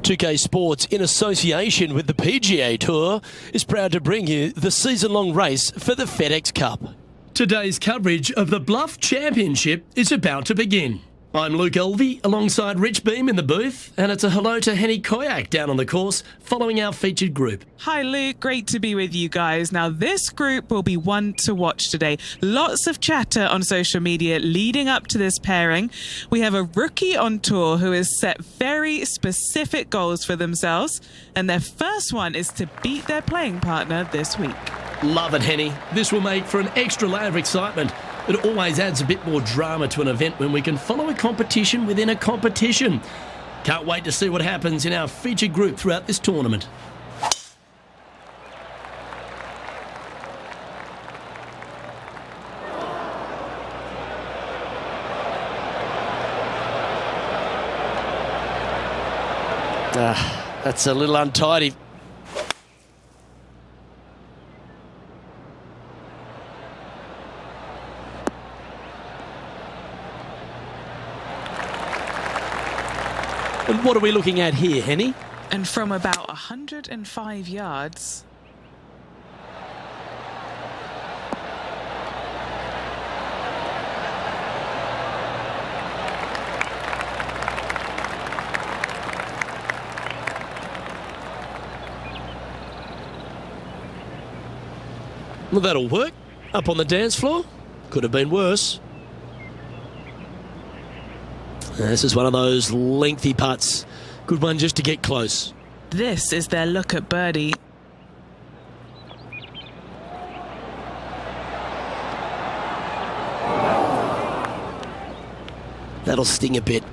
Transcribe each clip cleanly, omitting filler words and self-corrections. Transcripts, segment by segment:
2K Sports, in association with the PGA Tour, is proud to bring you the season-long race for the FedEx Cup. Today's coverage of the Bluff Championship is about to begin. I'm Luke Elvey, alongside Rich Beam in the booth, and it's a hello to Henny Koyak down on the course, following our featured group. Hi Luke, great to be with you guys. Now this group will be one to watch today. Lots of chatter on social media leading up to this pairing. We have a rookie on tour who has set very specific goals for themselves, and their first one is to beat their playing partner this week. Love it, Henny. This will make for an extra layer of excitement. It always adds a bit more drama to an event when we can follow a competition within a competition. Can't wait to see what happens in our featured group throughout this tournament. That's a little untidy. And what are we looking at here, Henny? And from about 105 yards. Well, that'll work. Up on the dance floor. Could have been worse. This is one of those lengthy putts. Good one just to get close. This is their look at birdie. That'll sting a bit.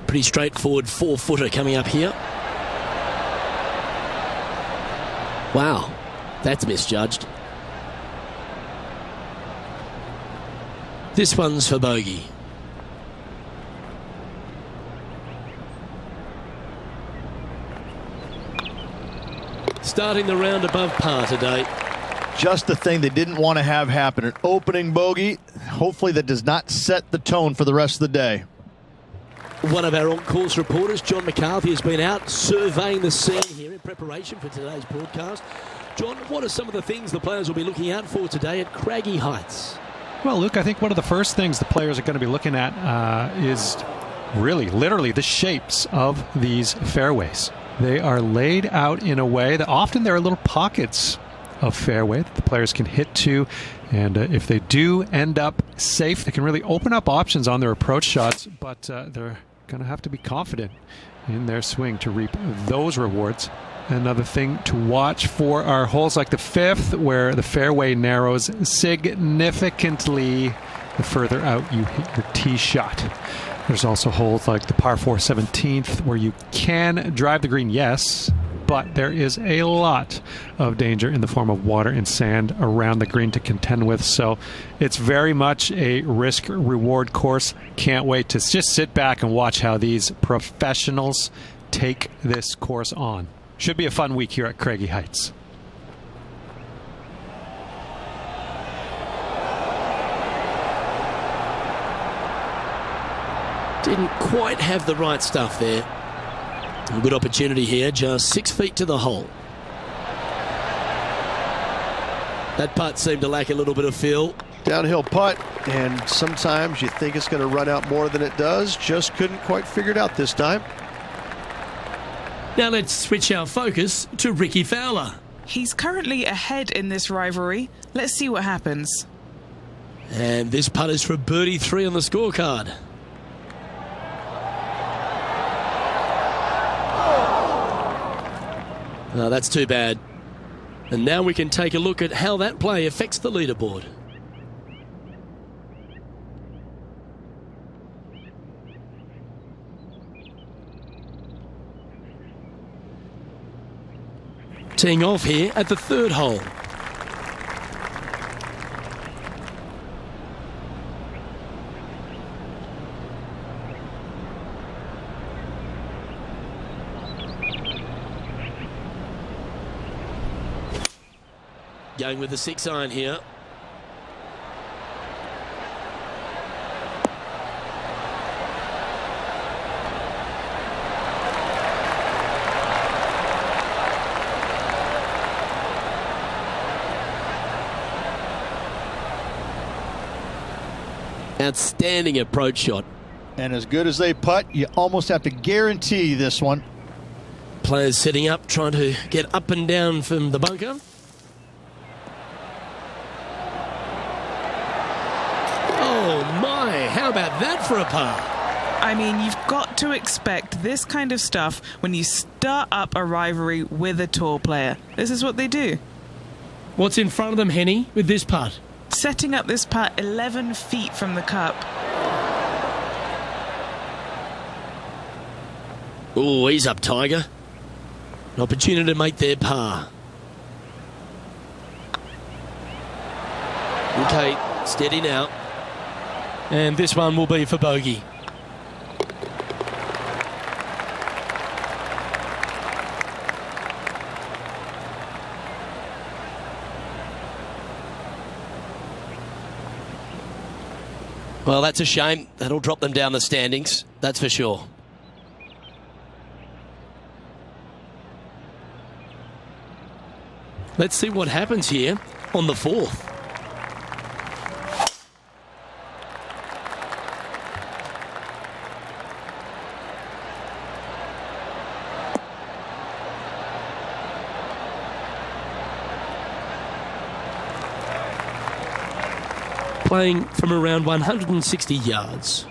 Pretty straightforward 4-footer coming up here. Wow, that's misjudged. This one's for bogey. Starting the round above par today. Just the thing they didn't want to have happen. An opening bogey. Hopefully that does not set the tone for the rest of the day. One of our on-course reporters, John McCarthy, has been out surveying the scene here in preparation for today's broadcast. John, what are some of the things the players will be looking out for today at Craggy Heights? Well, Luke, I think one of the first things the players are going to be looking at is really, literally, the shapes of these fairways. They are laid out in a way that often there are little pockets of fairway that the players can hit to, and if they do end up safe, they can really open up options on their approach shots, but they're going to have to be confident in their swing to reap those rewards. Another thing to watch for are holes like the fifth, where the fairway narrows significantly the further out you hit your tee shot. There's also holes like the par 4 17th where you can drive the green, yes, but there is a lot of danger in the form of water and sand around the green to contend with. So it's very much a risk-reward course. Can't wait to just sit back and watch how these professionals take this course on. Should be a fun week here at Craggy Heights. Didn't quite have the right stuff there. A good opportunity here, just 6 feet to the hole. That putt seemed to lack a little bit of feel. Downhill putt, and sometimes you think it's going to run out more than it does. Just couldn't quite figure it out this time. Now let's switch our focus to Ricky Fowler. He's currently ahead in this rivalry. Let's see what happens. And this putt is for birdie 3 on the scorecard. No, that's too bad. And now we can take a look at how that play affects the leaderboard. Teeing off here at the 3rd hole. Going with the 6-iron here. Outstanding approach shot. And as good as they putt, you almost have to guarantee this one. Players setting up, trying to get up and down from the bunker. Oh my, how about that for a par? I mean, you've got to expect this kind of stuff when you start up a rivalry with a tour player. This is what they do. What's in front of them, Henny, with this putt? Setting up this putt 11 feet from the cup. Oh, he's up, Tiger. An opportunity to make their par. Okay, steady now. And this one will be for bogey. Well, that's a shame. That'll drop them down the standings, that's for sure. Let's see what happens here on the 4th. Playing from around 160 yards.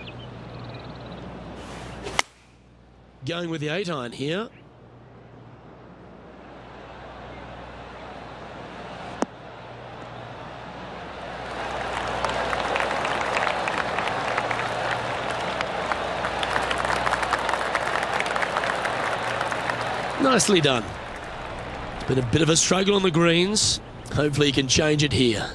Going with the 8-iron here. Nicely done. It's been a bit of a struggle on the greens. Hopefully he can change it here.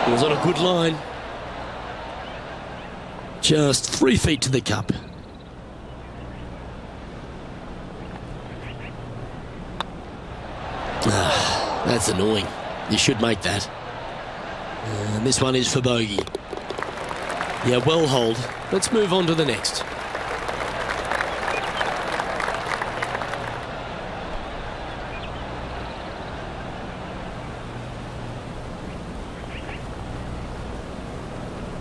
It was on a good line. Just 3 feet to the cup. That's annoying. You should make that. And this one is for bogey. Yeah, well hold. Let's move on to the next.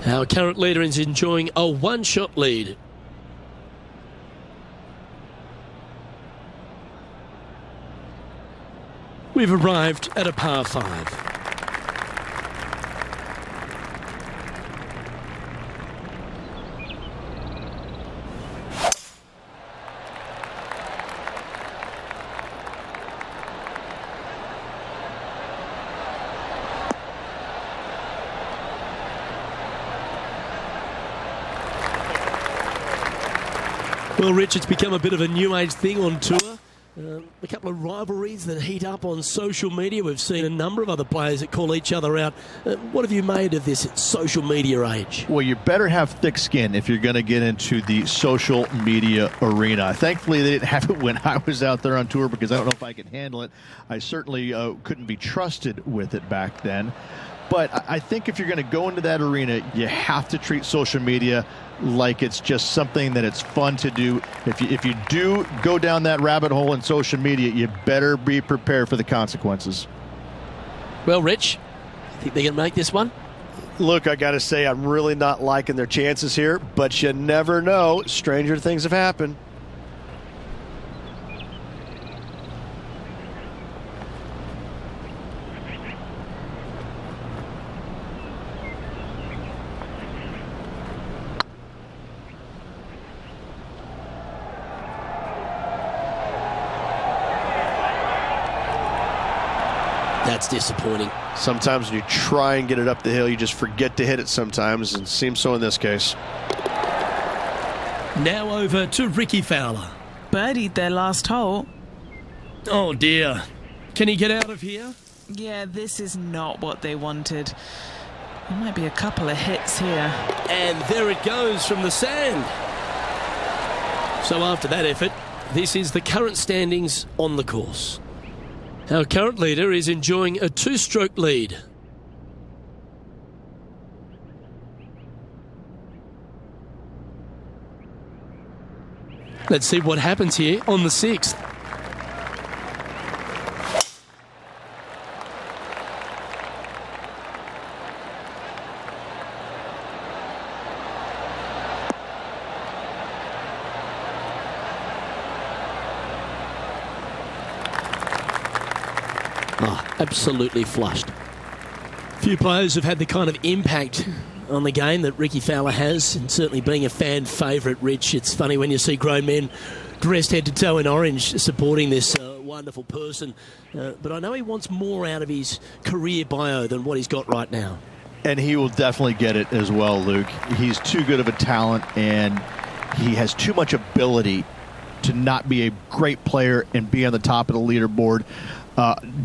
Our current leader is enjoying a one-shot lead. We've arrived at a par 5. Well, Rich, it's become a bit of a new age thing on tour. A couple of rivalries that heat up on social media. We've seen a number of other players that call each other out. What have you made of this social media age? Well, you better have thick skin if you're going to get into the social media arena. Thankfully, they didn't have it when I was out there on tour because I don't know if I could handle it. I certainly couldn't be trusted with it back then. But I think if you're going to go into that arena, you have to treat social media like it's just something that it's fun to do. If you do go down that rabbit hole in social media, you better be prepared for the consequences. Well, Rich, think they can make this one? Look, I got to say, I'm really not liking their chances here, but you never know. Stranger things have happened. That's disappointing. Sometimes when you try and get it up the hill, you just forget to hit it sometimes, and it seems so in this case. Now over to Ricky Fowler. Birdied their last hole. Oh dear. Can he get out of here? Yeah, this is not what they wanted. There might be a couple of hits here. And there it goes from the sand. So after that effort, this is the current standings on the course. Our current leader is enjoying a 2-stroke lead. Let's see what happens here on the 6th. Absolutely flushed. Few players have had the kind of impact on the game that Ricky Fowler has, and certainly being a fan favourite, Rich. It's funny when you see grown men dressed head to toe in orange supporting this wonderful person, but I know he wants more out of his career bio than what he's got right now. And he will definitely get it as well, Luke. He's too good of a talent, and he has too much ability to not be a great player and be on the top of the leaderboard.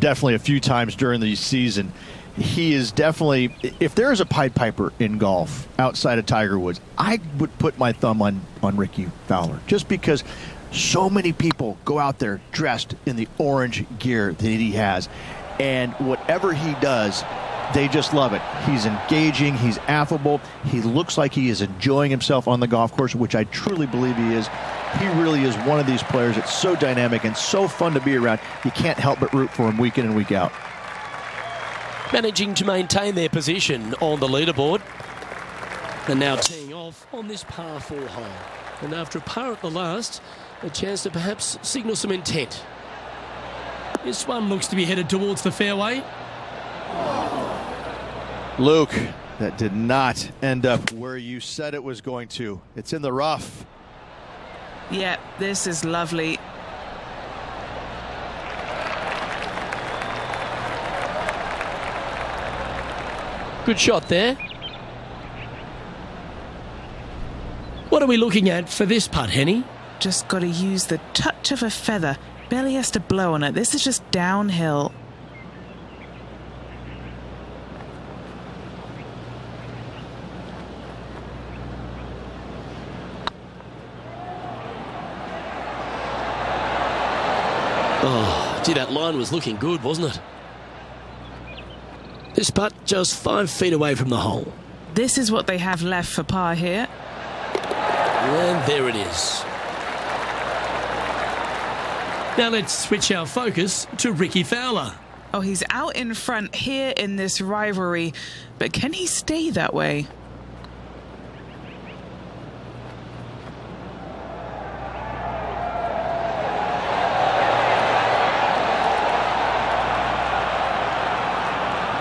Definitely a few times during the season. He is definitely, if there is a Pied Piper in golf outside of Tiger Woods, I would put my thumb on Ricky Fowler, just because so many people go out there dressed in the orange gear that he has, and whatever he does, they just love it. He's engaging, he's affable, he looks like he is enjoying himself on the golf course, which I truly believe he is. He really is one of these players that's so dynamic and so fun to be around. You can't help but root for him week in and week out. Managing to maintain their position on the leaderboard. And now teeing off on this par 4 hole. And after a par at the last, a chance to perhaps signal some intent. This one looks to be headed towards the fairway. Luke, that did not end up where you said it was going to. It's in the rough. Yeah, this is lovely. Good shot there. What are we looking at for this putt, Henny? Just got to use the touch of a feather. Barely has to blow on it. This is just downhill. Oh, gee, that line was looking good, wasn't it? This putt just 5 feet away from the hole. This is what they have left for par here. And there it is. Now let's switch our focus to Ricky Fowler. Oh, he's out in front here in this rivalry, but can he stay that way?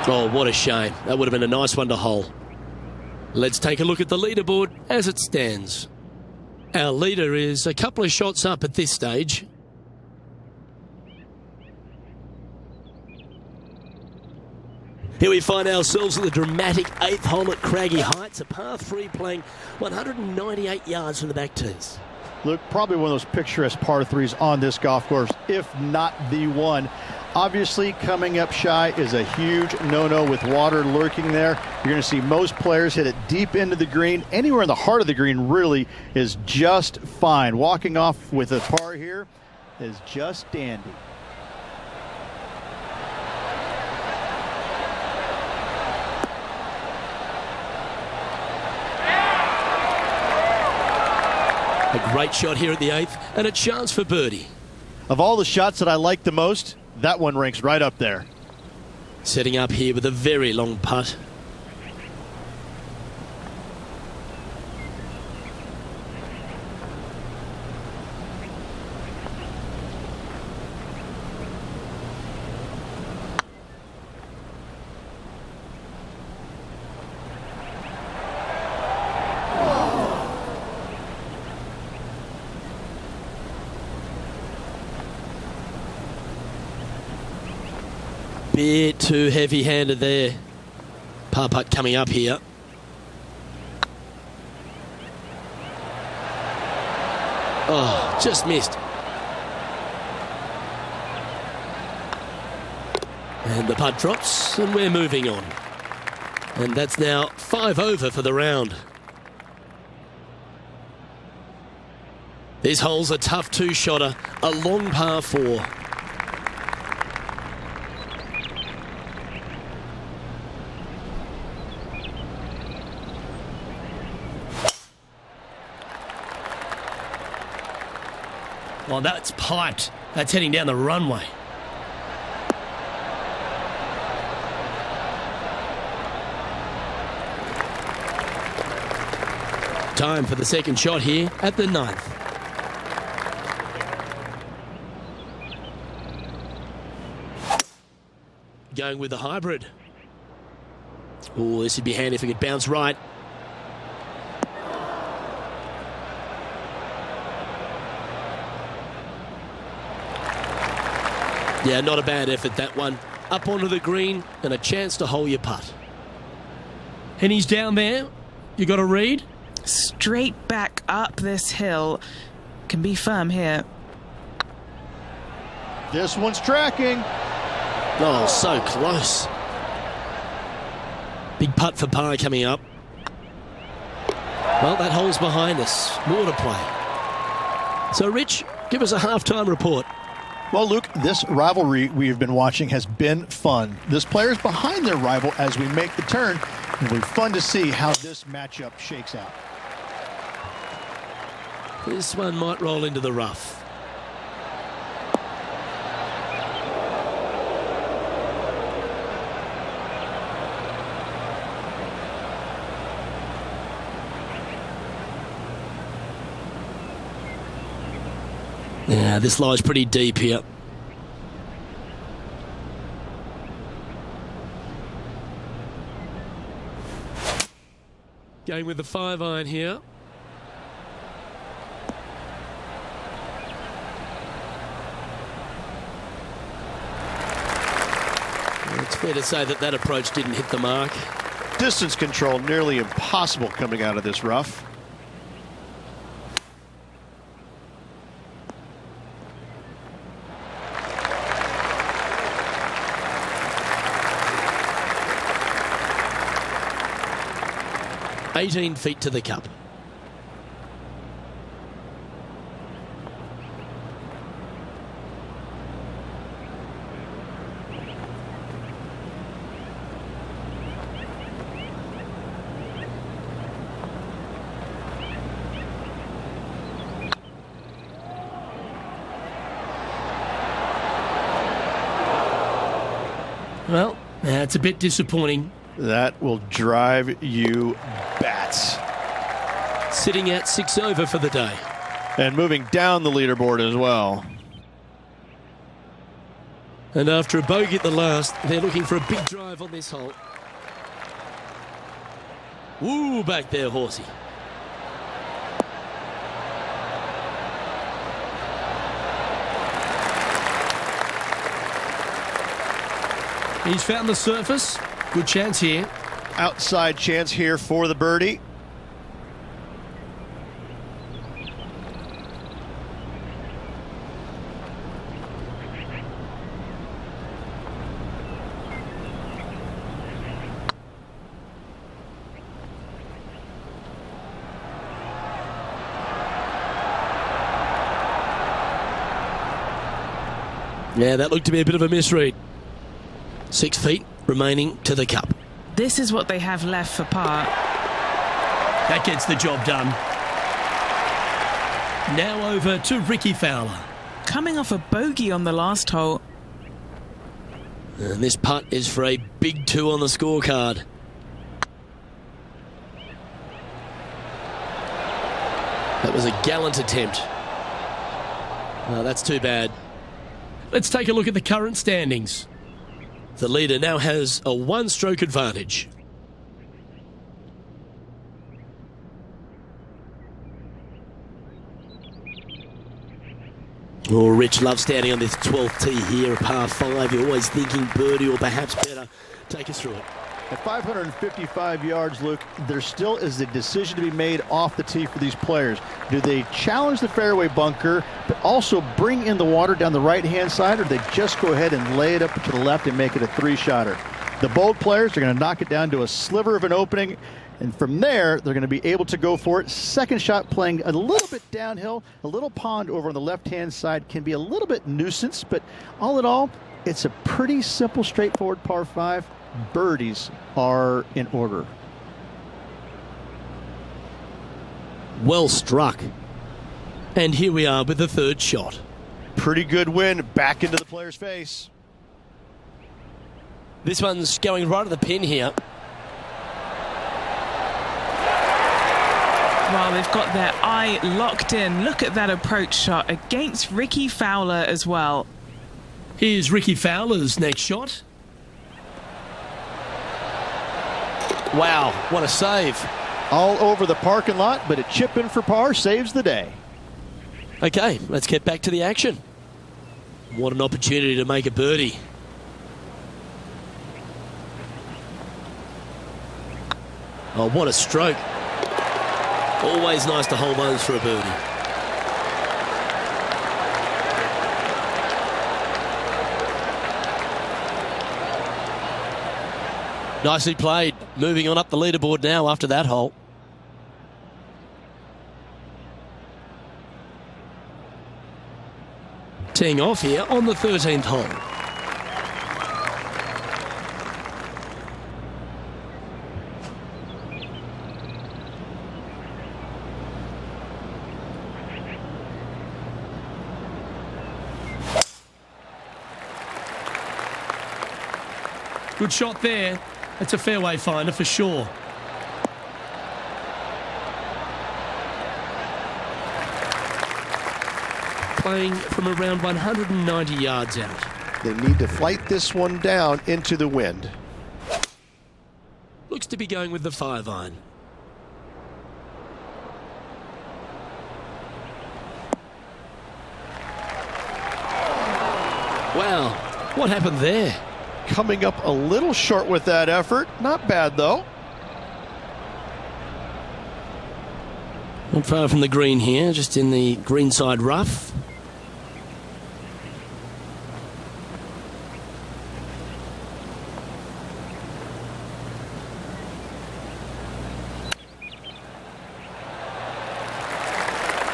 Oh, what a shame. That would have been a nice one to hole. Let's take a look at the leaderboard as it stands. Our leader is a couple of shots up at this stage. Here we find ourselves at the dramatic 8th hole at Craggy Heights, a par 3 playing 198 yards from the back tees. Look, probably one of those picturesque par 3s on this golf course, if not the one. Obviously, coming up shy is a huge no-no with water lurking there. You're going to see most players hit it deep into the green. Anywhere in the heart of the green really is just fine. Walking off with a par here is just dandy. A great shot here at the 8th and a chance for birdie. Of all the shots that I like the most, that one ranks right up there. Setting up here with a very long putt. Bit too heavy-handed there. Par putt coming up here. Oh, just missed. And the putt drops, and we're moving on. And that's now 5 over for the round. This hole's a tough 2-shotter, a long par 4. Oh, that's piped. That's heading down the runway. Time for the second shot here at the 9th. Going with the hybrid. Oh, this would be handy if it could bounce right. Yeah, not a bad effort, that one. Up onto the green and a chance to hole your putt. And he's down there. You got a read? Straight back up this hill. Can be firm here. This one's tracking. Oh, so close. Big putt for par coming up. Well, that hole's behind us. More to play. So, Rich, give us a halftime report. Well, Luke, this rivalry we've been watching has been fun. This player's behind their rival as we make the turn. It'll be fun to see how this matchup shakes out. This one might roll into the rough. Yeah, this lies pretty deep here. Going with the 5-iron here. It's fair to say that that approach didn't hit the mark. Distance control nearly impossible coming out of this rough. $18 feet to the cup. Well, that's a bit disappointing. That will drive you bats. Sitting at 6 over for the day. And moving down the leaderboard as well. And after a bogey at the last, they're looking for a big drive on this hole. Woo, back there, horsey. He's found the surface. Good chance here. Outside chance here for the birdie. Yeah, that looked to be a bit of a misread. 6 feet remaining to the cup. This is what they have left for par. That gets the job done. Now over to Ricky Fowler. Coming off a bogey on the last hole. And this putt is for a big 2 on the scorecard. That was a gallant attempt. Oh, that's too bad. Let's take a look at the current standings. The leader now has a 1-stroke advantage. Oh, Rich loves standing on this 12th tee here, a par 5. You're always thinking birdie or perhaps better. Take us through it. At 555 yards, Luke, there still is a decision to be made off the tee for these players. Do they challenge the fairway bunker, but also bring in the water down the right-hand side, or do they just go ahead and lay it up to the left and make it a 3-shotter? The bold players are going to knock it down to a sliver of an opening, and from there, they're going to be able to go for it. Second shot playing a little bit downhill. A little pond over on the left-hand side can be a little bit nuisance, but all in all, it's a pretty simple, straightforward par 5. Birdies are in order. Well struck. And here we are with the third shot. Pretty good wind back into the player's face. This one's going right at the pin here. Well, they've got their eye locked in. Look at that approach shot against Ricky Fowler as well. Here's Ricky Fowler's next shot. Wow, what a save. All over the parking lot, but a chip in for par saves the day. Okay, let's get back to the action. What an opportunity to make a birdie. Oh, what a stroke. Always nice to hold those for a birdie. Nicely played. Moving on up the leaderboard now after that hole. Teeing off here on the 13th hole. Good shot there. That's a fairway finder for sure. Playing from around 190 yards out. They need to flight this one down into the wind. Looks to be going with the 5-iron. Wow, what happened there? Coming up a little short with that effort. Not bad, though. Not far from the green here, just in the greenside rough.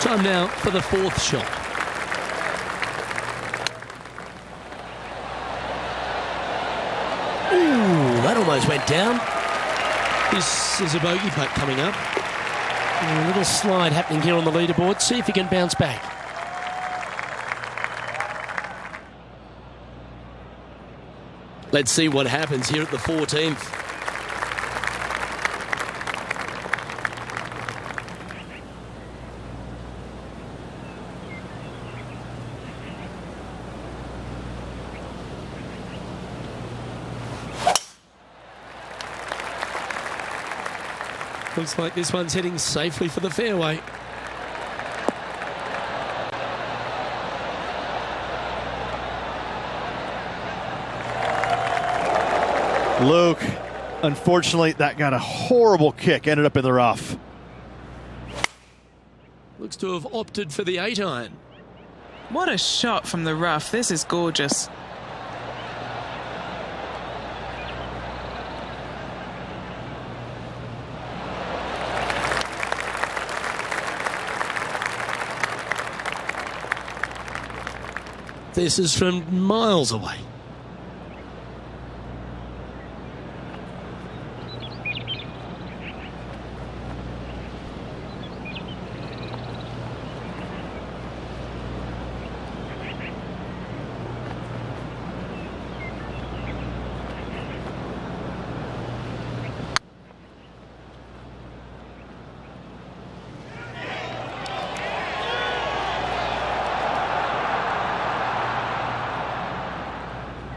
Time now for the fourth shot. Ooh, that almost went down. This is a bogey putt coming up. A little slide happening here on the leaderboard. See if he can bounce back. Let's see what happens here at the 14th. Looks like this one's heading safely for the fairway. Luke, unfortunately, that got a horrible kick. Ended up in the rough. Looks to have opted for the 8-iron. What a shot from the rough. This is gorgeous. This is from miles away.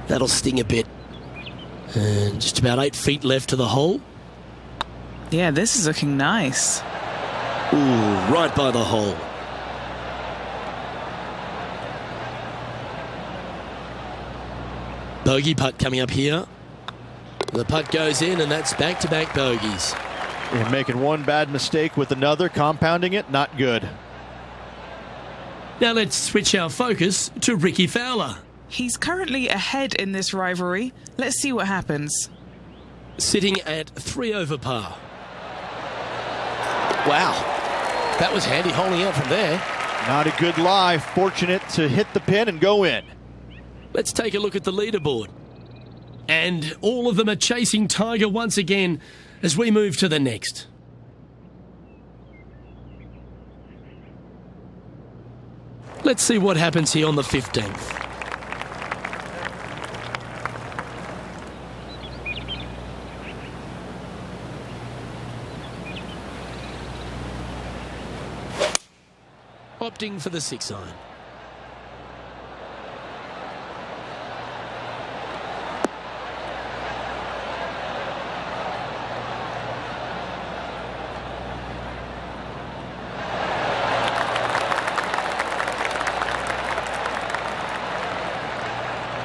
That'll sting a bit. And just about 8 feet left to the hole. Yeah, this is looking nice. Ooh, right by the hole. Bogey putt coming up here. The putt goes in, and that's back-to-back bogeys. And making one bad mistake with another, compounding it, not good. Now let's switch our focus to Ricky Fowler. He's currently ahead in this rivalry. Let's see what happens. Sitting at 3 over par. Wow, that was handy holding out from there. Not a good lie. Fortunate to hit the pin and go in. Let's take a look at the leaderboard. And all of them are chasing Tiger once again as we move to the next. Let's see what happens here on the 15th. Opting for the 6-iron.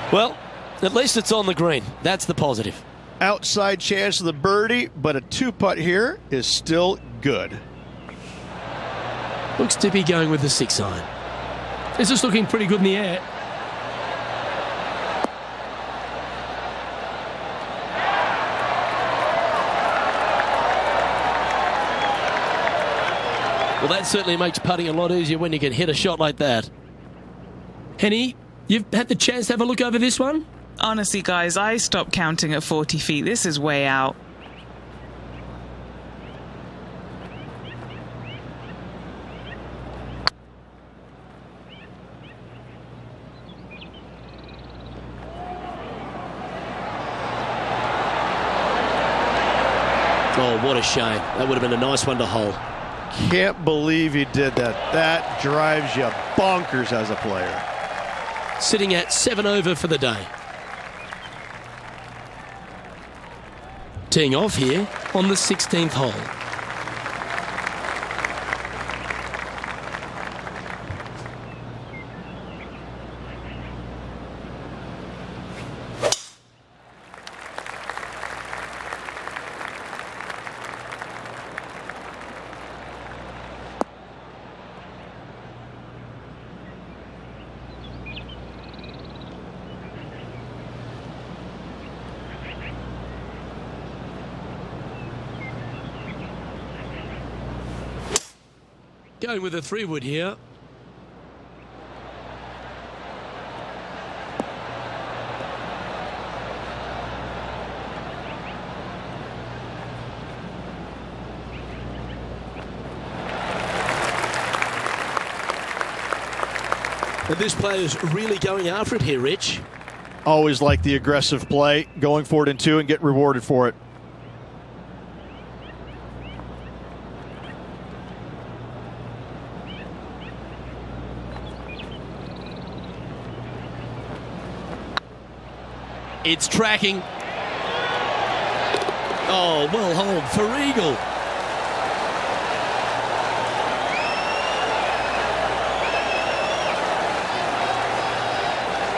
Well, at least it's on the green. That's the positive. Outside chance of the birdie, but a 2-putt here is still good. Looks to be going with the 6-iron. This is looking pretty good in the air. Well, that certainly makes putting a lot easier when you can hit a shot like that. Henny, you've had the chance to have a look over this one? Honestly, guys, I stopped counting at 40 feet. This is way out. Oh, what a shame. That would have been a nice one to hold. Can't believe he did that. That drives you bonkers as a player. Sitting at 7 over for the day. Teeing off here on the 16th hole. Going with a 3-wood here. And this player's really going after it here, Rich. Always like the aggressive play, going for it in 2 and get rewarded for it. It's tracking. Oh, well hold for eagle.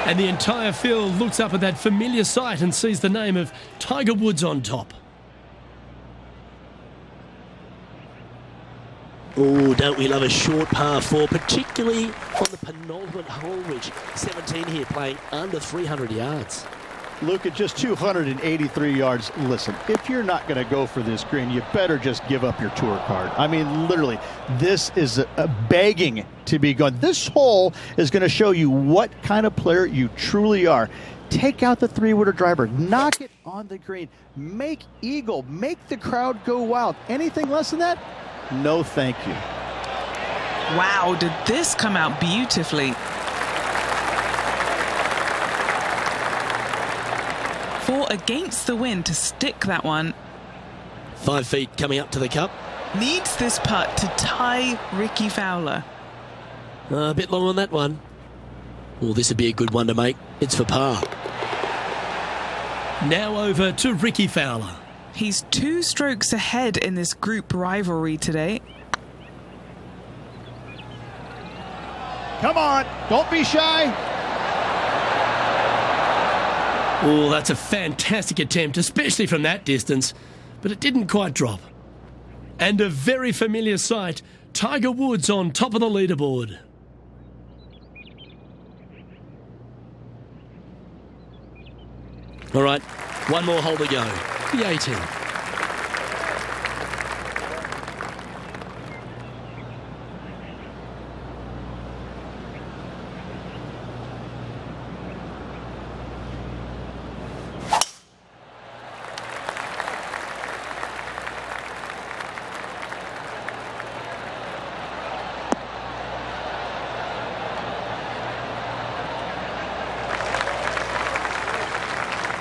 And the entire field looks up at that familiar sight and sees the name of Tiger Woods on top. Oh, don't we love a short par 4, particularly on the penultimate hole, Rich. 17 here, playing under 300 yards. Look at just 283 yards. Listen, if you're not going to go for this green, you better just give up your tour card. I mean, literally, this is a begging to be gone. This hole is going to show you what kind of player you truly are. Take out the 3-wooder driver, knock it on the green, make eagle, make the crowd go wild. Anything less than that? No, thank you. Wow, did this come out beautifully? 4 against the wind to stick that one. 5 feet coming up to the cup. Needs this putt to tie Ricky Fowler. A bit long on that one. Well, this would be a good one to make. It's for par. Now over to Ricky Fowler. He's 2 strokes ahead in this group rivalry today. Come on, don't be shy. Oh, that's a fantastic attempt, especially from that distance. But it didn't quite drop. And a very familiar sight, Tiger Woods on top of the leaderboard. All right, one more hole to go. The 18th.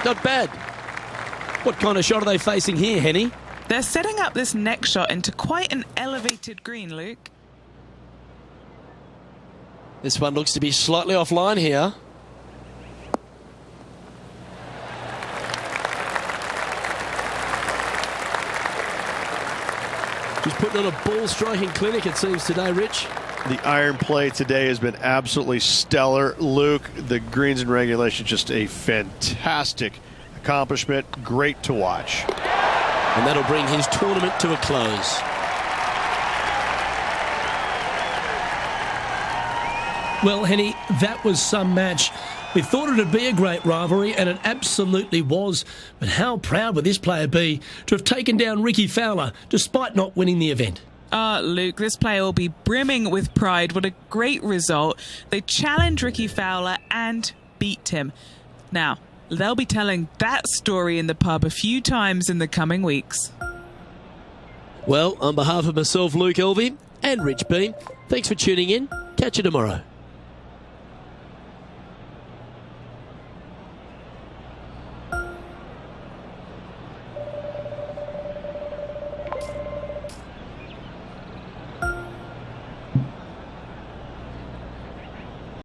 not bad. What kind of shot are they facing here, Henny? They're setting up this next shot into quite an elevated green, Luke. This one looks to be slightly offline here. He's putting on a ball-striking clinic, it seems, today, Rich. The iron play today has been absolutely stellar. Luke, the greens in regulation, just a fantastic accomplishment. Great to watch. And that'll bring his tournament to a close. Well, Henny, that was some match. We thought it'd be a great rivalry, and it absolutely was. But how proud would this player be to have taken down Ricky Fowler despite not winning the event? Luke, this player will be brimming with pride. What a great result. They challenged Ricky Fowler and beat him. Now, they'll be telling that story in the pub a few times in the coming weeks. Well, on behalf of myself, Luke Elvey, and Rich B, thanks for tuning in. Catch you tomorrow.